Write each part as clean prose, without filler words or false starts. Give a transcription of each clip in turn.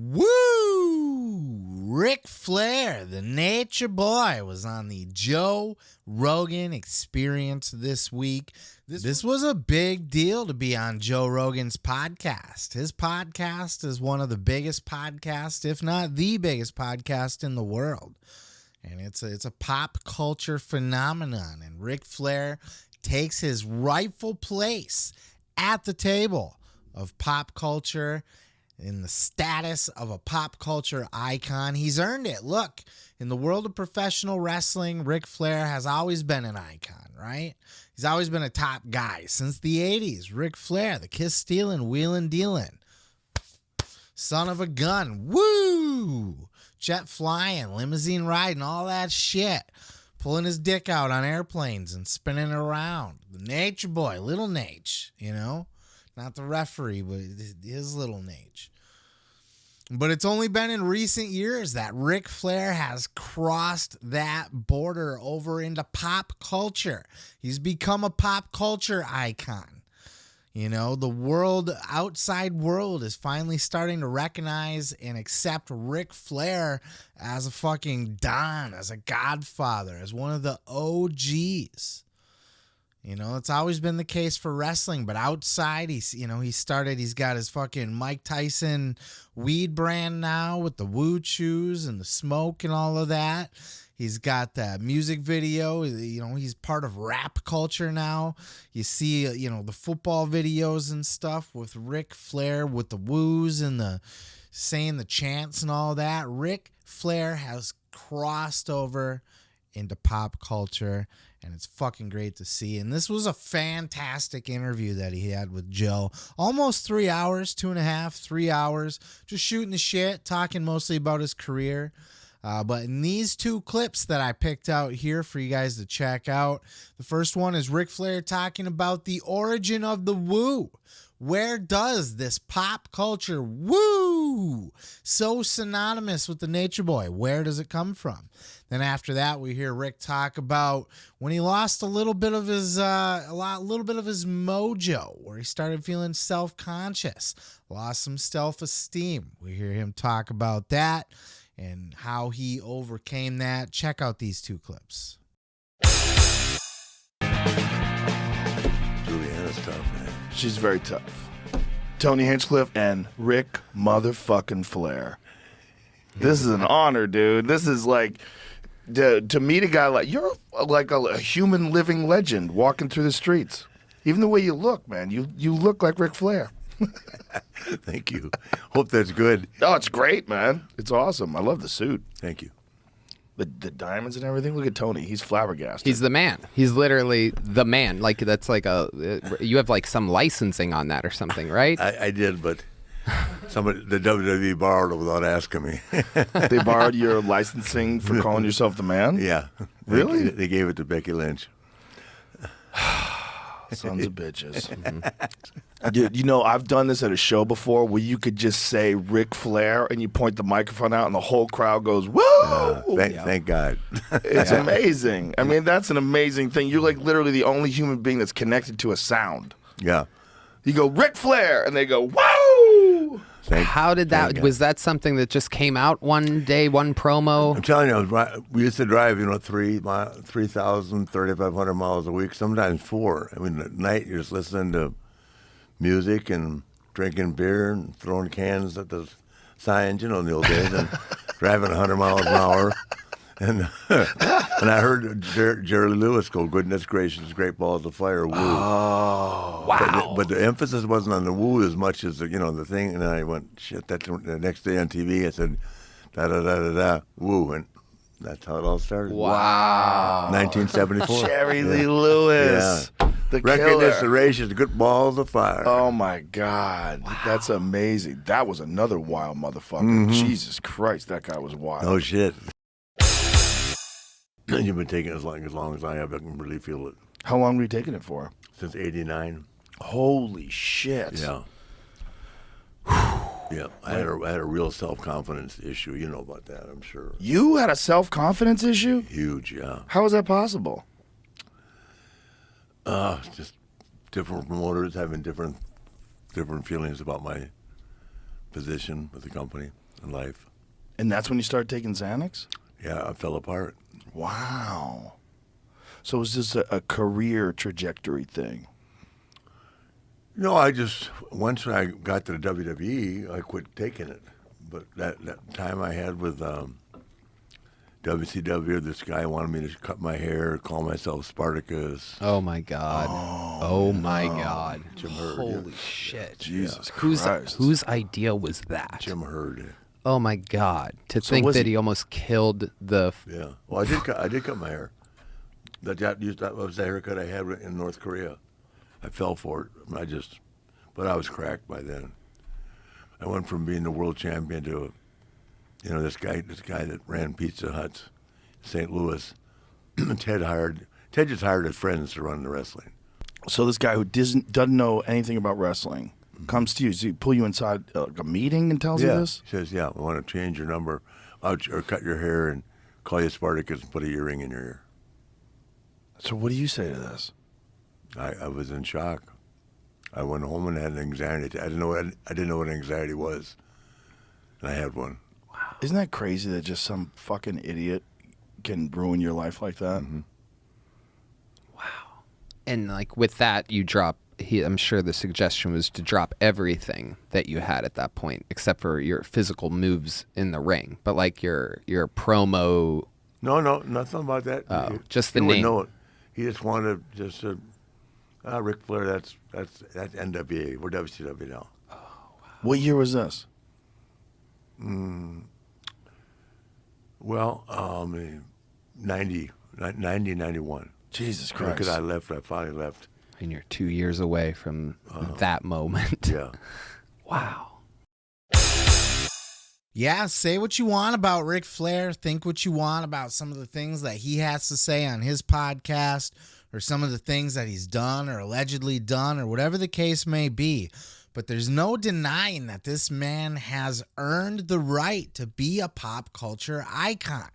Woo! Ric Flair, the nature boy, was on the Joe Rogan Experience this week. This was a big deal to be on Joe Rogan's podcast. His podcast is one of the biggest podcasts, if not the biggest podcast in the world. And it's a pop culture phenomenon. And Ric Flair takes his rightful place at the table of pop culture in the status of a pop culture icon. He's earned it. Look, in the world of professional wrestling, Ric Flair has always been an icon, right? He's always been a top guy since the 80s. Ric Flair, the kiss stealing, wheeling dealing, son of a gun, woo, jet flying, limousine riding, all that shit, pulling his dick out on airplanes and spinning around. The nature boy, little Nate, you know? Not the referee, but his little Nate. But it's only been in recent years that Ric Flair has crossed that border over into pop culture. He's become a pop culture icon. You know, the outside world is finally starting to recognize and accept Ric Flair as a fucking Don, as a godfather, as one of the OGs. You know, it's always been the case for wrestling, but outside, he's got his fucking Mike Tyson weed brand now with the Woooo chews and the smoke and all of that. He's got that music video. You know, he's part of rap culture now. You see, the football videos and stuff with Ric Flair with the woos and the saying the chants and all that. Ric Flair has crossed over into pop culture, and it's fucking great to see. And this was a fantastic interview that he had with Joe. Almost 3 hours, 2.5, 3 hours, just shooting the shit, talking mostly about his career. But in these two clips that I picked out here for you guys to check out, the first one is Ric Flair talking about the origin of the woo. Where does this pop culture woo, so synonymous with the nature boy, where does it come from? Then after that, we hear Rick talk about when he lost a little bit of his mojo, where he started feeling self-conscious, lost some self-esteem. We hear him talk about that and how he overcame that. Check out these two clips. Juliana's tough, man. She's very tough. Tony Hinchcliffe and Ric motherfucking Flair. This is an honor, dude. This is like to meet a guy like you're like a human living legend walking through the streets. Even the way you look, man. You look like Ric Flair. Thank you. Hope that's good. Oh, it's great, man. It's awesome. I love the suit. Thank you. The diamonds and everything. Look at Tony. He's flabbergasted. He's the man. He's literally the man. Like that's like you have like some licensing on that or something, right? I did, but the WWE borrowed it without asking me. They borrowed your licensing for calling yourself the man? Yeah. Really? They gave it to Becky Lynch. Sons of bitches. Dude, I've done this at a show before where you could just say Ric Flair and you point the microphone out and the whole crowd goes, woo! Thank God. It's amazing. I mean, that's an amazing thing. You're like literally the only human being that's connected to a sound. Yeah. You go, Ric Flair, and they go, woo! How did that, was that something that just came out one day, one promo? I'm telling you, we used to drive, 3,000, 3,500 miles a week, sometimes 4. I mean, at night you're just listening to music and drinking beer and throwing cans at the signs, in the old days, and driving 100 miles an hour. And I heard Jerry Lewis go, goodness gracious, great balls of fire, woo. Oh, wow. But the emphasis wasn't on the woo as much as, the thing. And then I went, shit, that's the next day on TV, I said, da-da-da-da-da, woo. And that's how it all started. Wow. 1974. Jerry Lee Lewis. Yeah. The Recognition killer. races, good balls of fire. Oh, my God. Wow. That's amazing. That was another wild motherfucker. Mm-hmm. Jesus Christ, that guy was wild. Oh, shit. You've been taking it as long as I have. I can really feel it. How long were you taking it for? Since 89. Holy shit. Yeah. Yeah. I had a real self-confidence issue. You know about that, I'm sure. You had a self-confidence issue? Huge, yeah. How is that possible? Just different promoters having different feelings about my position with the company. in life. And that's when you started taking Xanax? Yeah, I fell apart. Wow. So was this a career trajectory thing? No, once I got to the WWE, I quit taking it. But that time I had with WCW, this guy wanted me to cut my hair, call myself Spartacus. Oh my God. Oh my God. Jim Hurd. Holy shit. Jesus Christ. Whose idea was that? Jim Hurd. Oh my God. To think that he almost killed the... Yeah. Well, I did cut my hair. That was the haircut I had in North Korea. I fell for it. But I was cracked by then. I went from being the world champion to, this guy that ran Pizza Huts, St. Louis. Ted just hired his friends to run the wrestling. So this guy who doesn't know anything about wrestling comes to you. Does he pull you inside a meeting and tells you this? He says, I want to change your number or cut your hair and call you Spartacus and put an earring in your ear. So what do you say to this? I was in shock. I went home and had anxiety. I didn't know what anxiety was, and I had one. Wow. Isn't that crazy that just some fucking idiot can ruin your life like that? Mm-hmm. Wow. And like with that, you drop. I'm sure the suggestion was to drop everything that you had at that point, except for your physical moves in the ring. But like your promo. No, nothing about that. Oh, just the name. Know it. He just wanted Ric Flair. That's NWA. We're WCW now. Oh, wow. What year was this? Well, 90, 91. Jesus Christ. Because I finally left. And you're 2 years away from that moment. Yeah. Wow. Yeah, say what you want about Ric Flair. Think what you want about some of the things that he has to say on his podcast or some of the things that he's done or allegedly done or whatever the case may be. But there's no denying that this man has earned the right to be a pop culture icon.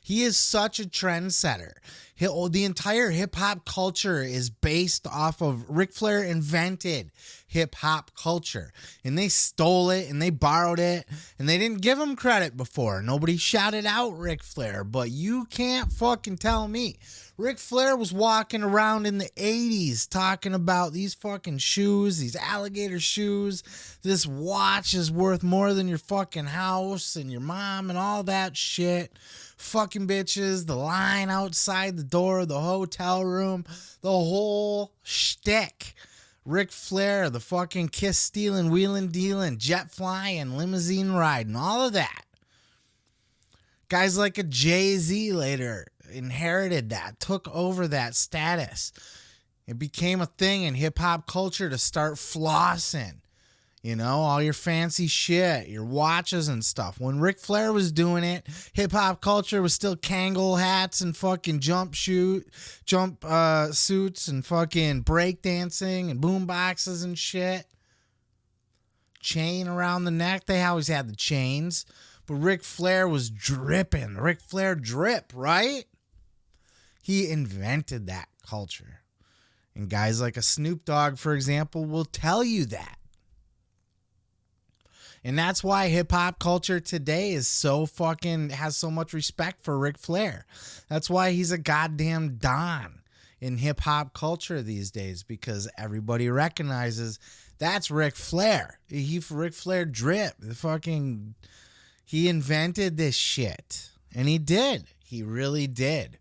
He is such a trendsetter. The entire hip-hop culture is based off of Ric Flair invented hip-hop culture. And they stole it and they borrowed it and they didn't give him credit before. Nobody shouted out Ric Flair, but you can't fucking tell me. Ric Flair was walking around in the 80s talking about these fucking shoes, these alligator shoes. This watch is worth more than your fucking house and your mom and all that shit. Fucking bitches, the line outside the door of the hotel room, the whole shtick. Ric Flair, the fucking kiss stealing, wheeling dealing, jet flying, limousine riding, all of that. Guys like a Jay-Z later inherited that, took over that status. It became a thing in hip-hop culture to start flossing. All your fancy shit, your watches and stuff. When Ric Flair was doing it, hip-hop culture was still Kangol hats and fucking jump suits and fucking breakdancing and boom boxes and shit. Chain around the neck. They always had the chains. But Ric Flair was dripping. Ric Flair drip, right? He invented that culture. And guys like a Snoop Dogg, for example, will tell you that. And that's why hip-hop culture today is has so much respect for Ric Flair. That's why he's a goddamn don in hip-hop culture these days, because everybody recognizes that's Ric Flair. Ric Flair drip. He invented this shit. And he did. He really did.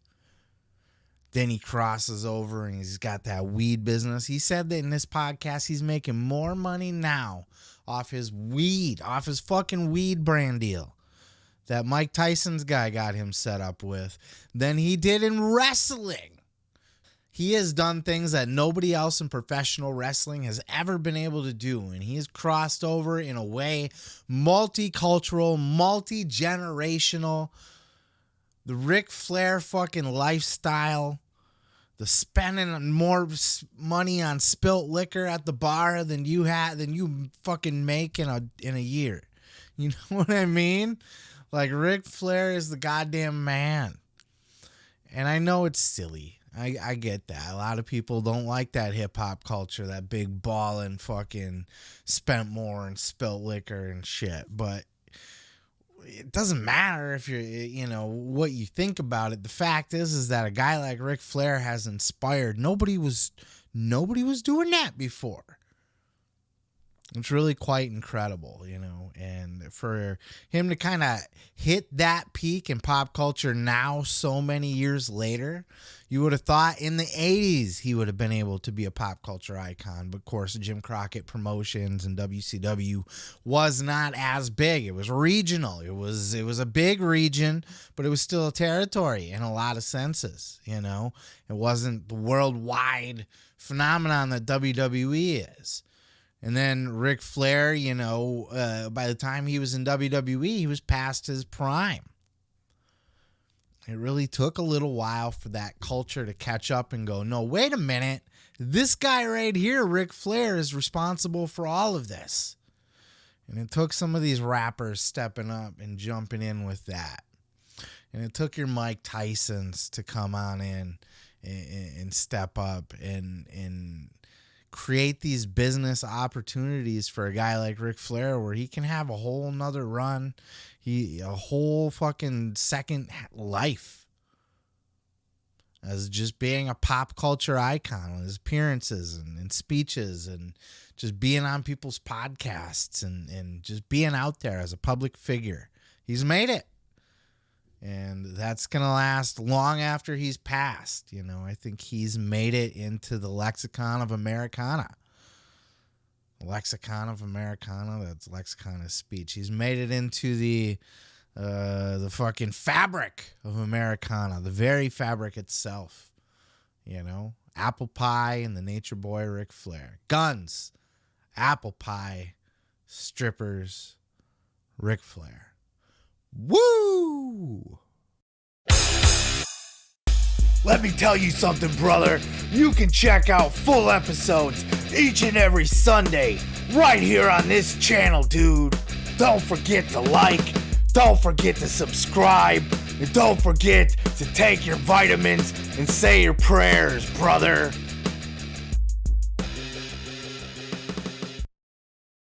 Then he crosses over and he's got that weed business. He said that in this podcast he's making more money now off his fucking weed brand deal that Mike Tyson's guy got him set up with than he did in wrestling. He has done things that nobody else in professional wrestling has ever been able to do, and he's crossed over in a way multicultural, multi-generational. The Ric Flair fucking lifestyle, the spending more money on spilt liquor at the bar than you fucking make in a year. You know what I mean? Like, Ric Flair is the goddamn man. And I know it's silly. I get that. A lot of people don't like that hip-hop culture, that big ballin' fucking spent more and spilt liquor and shit. But it doesn't matter if what you think about it. The fact is that a guy like Ric Flair has inspired. Nobody was doing that before. It's really quite incredible, and for him to kind of hit that peak in pop culture now, so many years later, you would have thought in the 80s he would have been able to be a pop culture icon. But of course, Jim Crockett Promotions and WCW was not as big. It was regional. It was a big region, but it was still a territory in a lot of senses. It wasn't the worldwide phenomenon that WWE is. And then Ric Flair, by the time he was in WWE, he was past his prime. It really took a little while for that culture to catch up and go, no, wait a minute. This guy right here, Ric Flair, is responsible for all of this. And it took some of these rappers stepping up and jumping in with that. And it took your Mike Tysons to come on in and step up and create these business opportunities for a guy like Ric Flair where he can have a whole nother run, a whole fucking second life as just being a pop culture icon with his appearances and speeches and just being on people's podcasts and just being out there as a public figure. He's made it. And that's going to last long after he's passed. I think he's made it into the lexicon of Americana. Lexicon of Americana, that's lexicon of speech. He's made it into the fucking fabric of Americana, the very fabric itself. Apple pie and the nature boy Ric Flair. Guns, apple pie, strippers, Ric Flair. Woo! Let me tell you something, brother. You can check out full episodes each and every Sunday right here on this channel, dude. Don't forget to like, don't forget to subscribe, and don't forget to take your vitamins and say your prayers, brother.